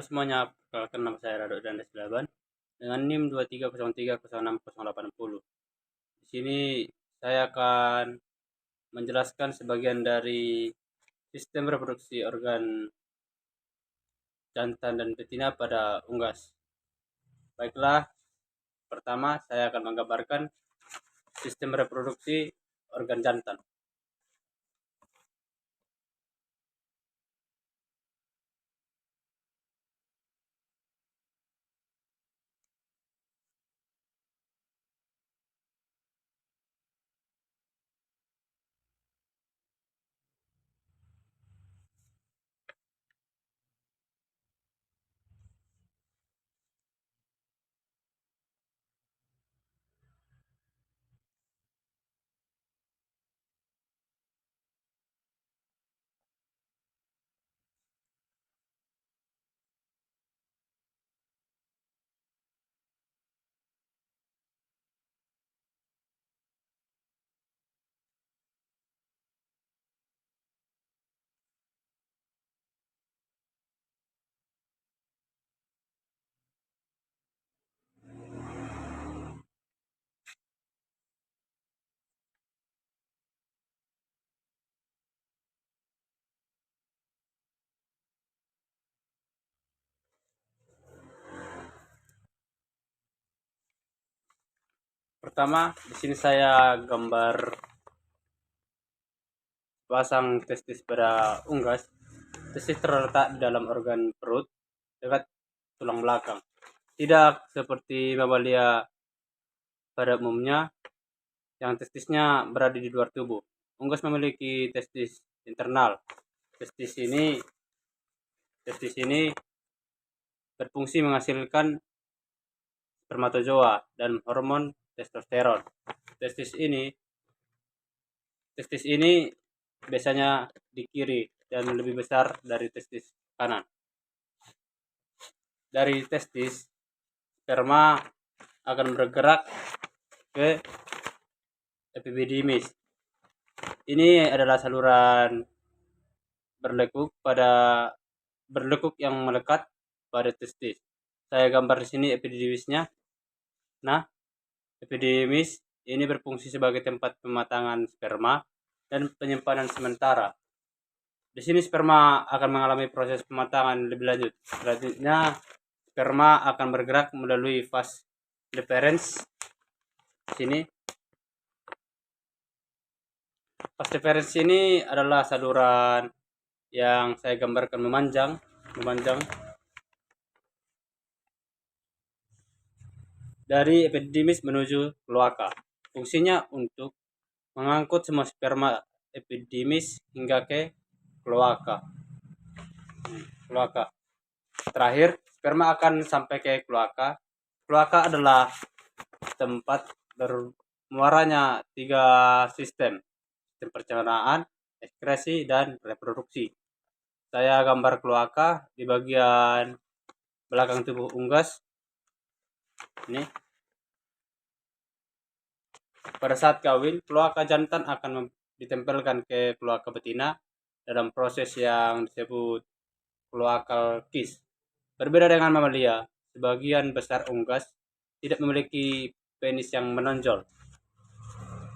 semuanya, perkenalkan nama saya Rado dan Laban dengan NIM 2303060860. Di sini saya akan menjelaskan sebagian dari sistem reproduksi organ jantan dan betina pada unggas. Baiklah, pertama saya akan menggambarkan sistem reproduksi organ jantan. Pertama, di sini saya gambar pasang testis pada unggas. Testis terletak di dalam organ perut dekat tulang belakang. Tidak seperti mamalia pada umumnya yang testisnya berada di luar tubuh. Unggas memiliki testis internal. Testis ini berfungsi menghasilkan spermatozoa dan hormon testosteron. Testis ini biasanya di kiri dan lebih besar dari testis kanan. Dari testis, sperma akan bergerak ke epididymis. Ini adalah saluran berlekuk yang melekat pada testis. Saya gambar di sini epididymisnya. Nah, epididymis ini berfungsi sebagai tempat pematangan sperma dan penyimpanan sementara. Di sini sperma akan mengalami proses pematangan lebih lanjut. Selanjutnya, sperma akan bergerak melalui vas deferens. Sini, vas deferens ini adalah saluran yang saya gambarkan memanjang dari epididymis menuju kloaka. Fungsinya untuk mengangkut semua sperma epididymis hingga ke kloaka. Terakhir, sperma akan sampai ke kloaka. Kloaka adalah tempat bermuaranya 3 sistem pencernaan, ekskresi, dan reproduksi. Saya gambar kloaka di bagian belakang tubuh unggas. Ini. Pada saat kawin, kloaka jantan akan ditempelkan ke kloaka betina dalam proses yang disebut cloacal kiss. Berbeda dengan mamalia, sebagian besar unggas tidak memiliki penis yang menonjol.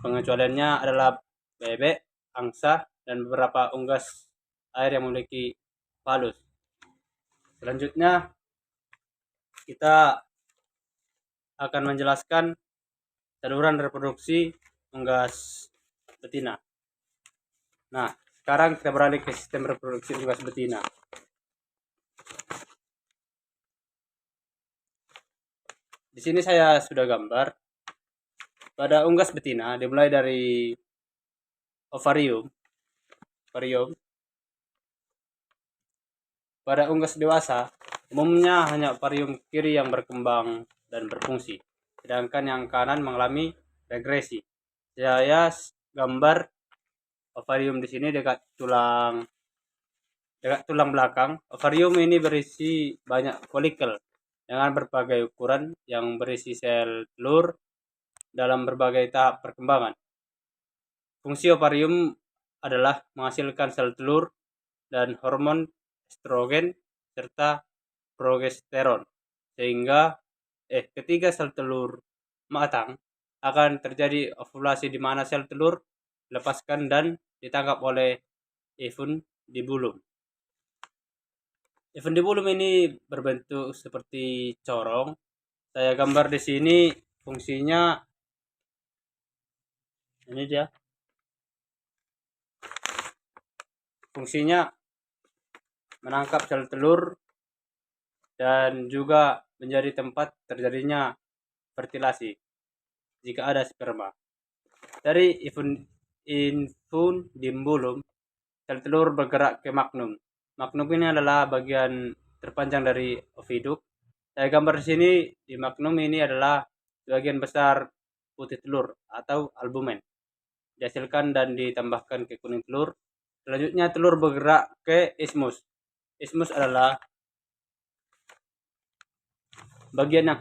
Pengecualiannya adalah bebek, angsa, dan beberapa unggas air yang memiliki falus. Selanjutnya, kita akan menjelaskan saluran reproduksi unggas betina. Nah, sekarang kita beralih ke sistem reproduksi unggas betina. Di sini saya sudah gambar pada unggas betina dimulai dari ovarium. Pada unggas dewasa, umumnya hanya ovarium kiri yang berkembang dan berfungsi, sedangkan yang kanan mengalami regresi. Saya gambar ovarium di sini dekat tulang belakang. Ovarium ini berisi banyak folikel dengan berbagai ukuran yang berisi sel telur dalam berbagai tahap perkembangan. Fungsi ovarium adalah menghasilkan sel telur dan hormon estrogen serta progesteron, sehingga ketika sel telur matang akan terjadi ovulasi di mana sel telur dilepaskan dan ditangkap oleh infundibulum. Infundibulum ini berbentuk seperti corong. Saya gambar di sini fungsinya. Ini dia. Fungsinya menangkap sel telur dan juga menjadi tempat terjadinya fertilasi jika ada sperma. Dari infundibulum, sel telur bergerak ke magnum. Magnum ini adalah bagian terpanjang dari oviduk. Saya gambar di sini, di magnum ini adalah bagian besar putih telur atau albumen. Dihasilkan dan ditambahkan ke kuning telur. Selanjutnya telur bergerak ke ismus. Ismus adalah bagian yang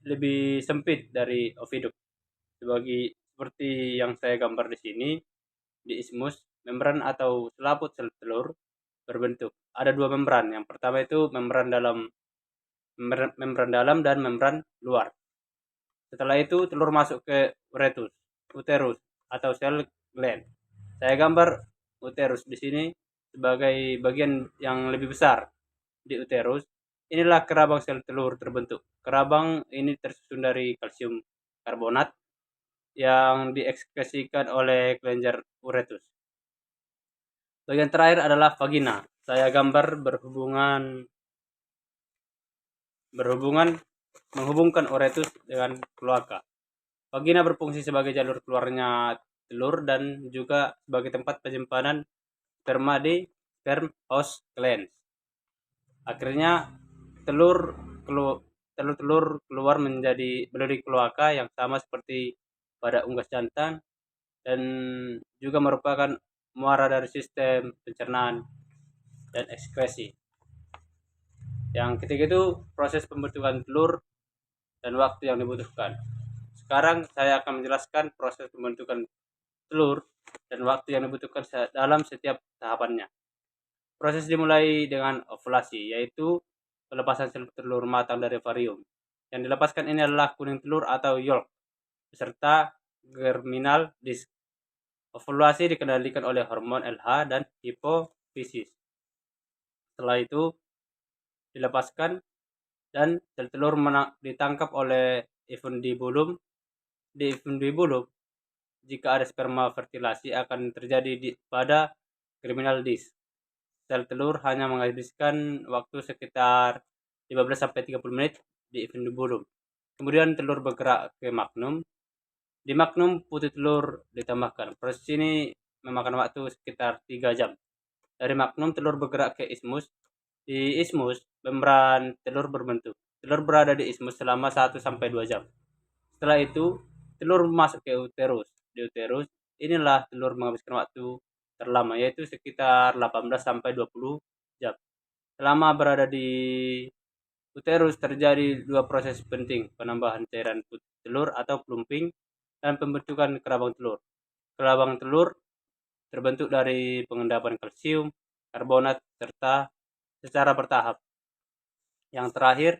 lebih sempit dari oviduk. Seperti yang saya gambar di sini, di ismus, membran atau selaput sel telur berbentuk. Ada dua membran. Yang pertama itu membran dalam dan membran luar. Setelah itu telur masuk ke uterus atau sel gland. Saya gambar uterus di sini sebagai bagian yang lebih besar di uterus. Inilah kerabang sel telur terbentuk. Kerabang ini tersusun dari kalsium karbonat yang diekskresikan oleh kelenjar uretus. Bagian terakhir adalah vagina. Saya gambar menghubungkan uretus dengan kloaka. Vagina berfungsi sebagai jalur keluarnya telur dan juga sebagai tempat penyimpanan sperma di sperm host glands. Akhirnya telur keluar melalui kloaka yang sama seperti pada unggas jantan dan juga merupakan muara dari sistem pencernaan dan ekskresi. Yang ketiga itu proses pembentukan telur dan waktu yang dibutuhkan. Sekarang saya akan menjelaskan proses pembentukan telur dan waktu yang dibutuhkan dalam setiap tahapannya. Proses dimulai dengan ovulasi, yaitu pelepasan sel telur matang dari ovarium. Yang dilepaskan ini adalah kuning telur atau yolk, beserta germinal disk. Ovulasi dikendalikan oleh hormon LH dan hipofisis. Setelah itu dilepaskan dan sel telur ditangkap oleh infundibulum. Di infundibulum, jika ada sperma fertilasi akan terjadi pada germinal disk. Sel telur hanya menghabiskan waktu sekitar 15-30 menit di infundibulum. Kemudian telur bergerak ke magnum. Di magnum putih telur ditambahkan. Proses ini memakan waktu sekitar 3 jam. Dari magnum telur bergerak ke ismus. Di ismus, membran telur berbentuk. Telur berada di ismus selama 1-2 jam. Setelah itu, telur masuk ke uterus. Di uterus, inilah telur menghabiskan waktu terlama, yaitu sekitar 18-20 jam. Selama berada di uterus terjadi dua proses penting, penambahan cairan putih telur atau plumping dan pembentukan kerabang telur. Kerabang telur terbentuk dari pengendapan kalsium, karbonat, serta secara bertahap. Yang terakhir,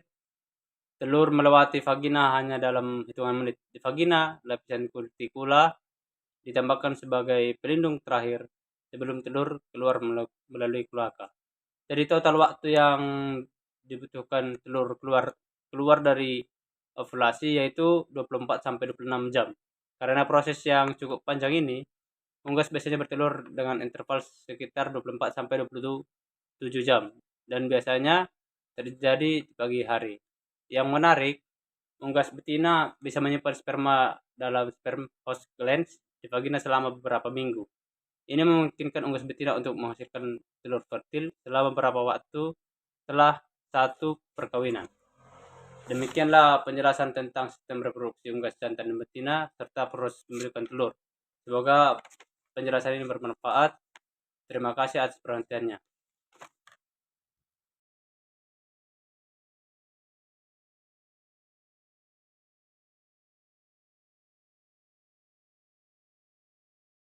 telur melewati vagina hanya dalam hitungan menit. Di vagina, lapisan kutikula ditambahkan sebagai pelindung terakhir sebelum telur keluar melalui kloaka. Jadi total waktu yang dibutuhkan telur keluar dari ovulasi yaitu 24-26 jam. Karena proses yang cukup panjang ini, unggas biasanya bertelur dengan interval sekitar 24-27 jam dan biasanya terjadi di pagi hari. Yang menarik, unggas betina bisa menyimpan sperma dalam sperm host glands di vagina selama beberapa minggu. Ini memungkinkan unggas betina untuk menghasilkan telur fertil selama beberapa waktu setelah satu perkawinan. Demikianlah penjelasan tentang sistem reproduksi unggas jantan dan betina serta proses pembentukan telur. Semoga penjelasan ini bermanfaat. Terima kasih atas perhatiannya.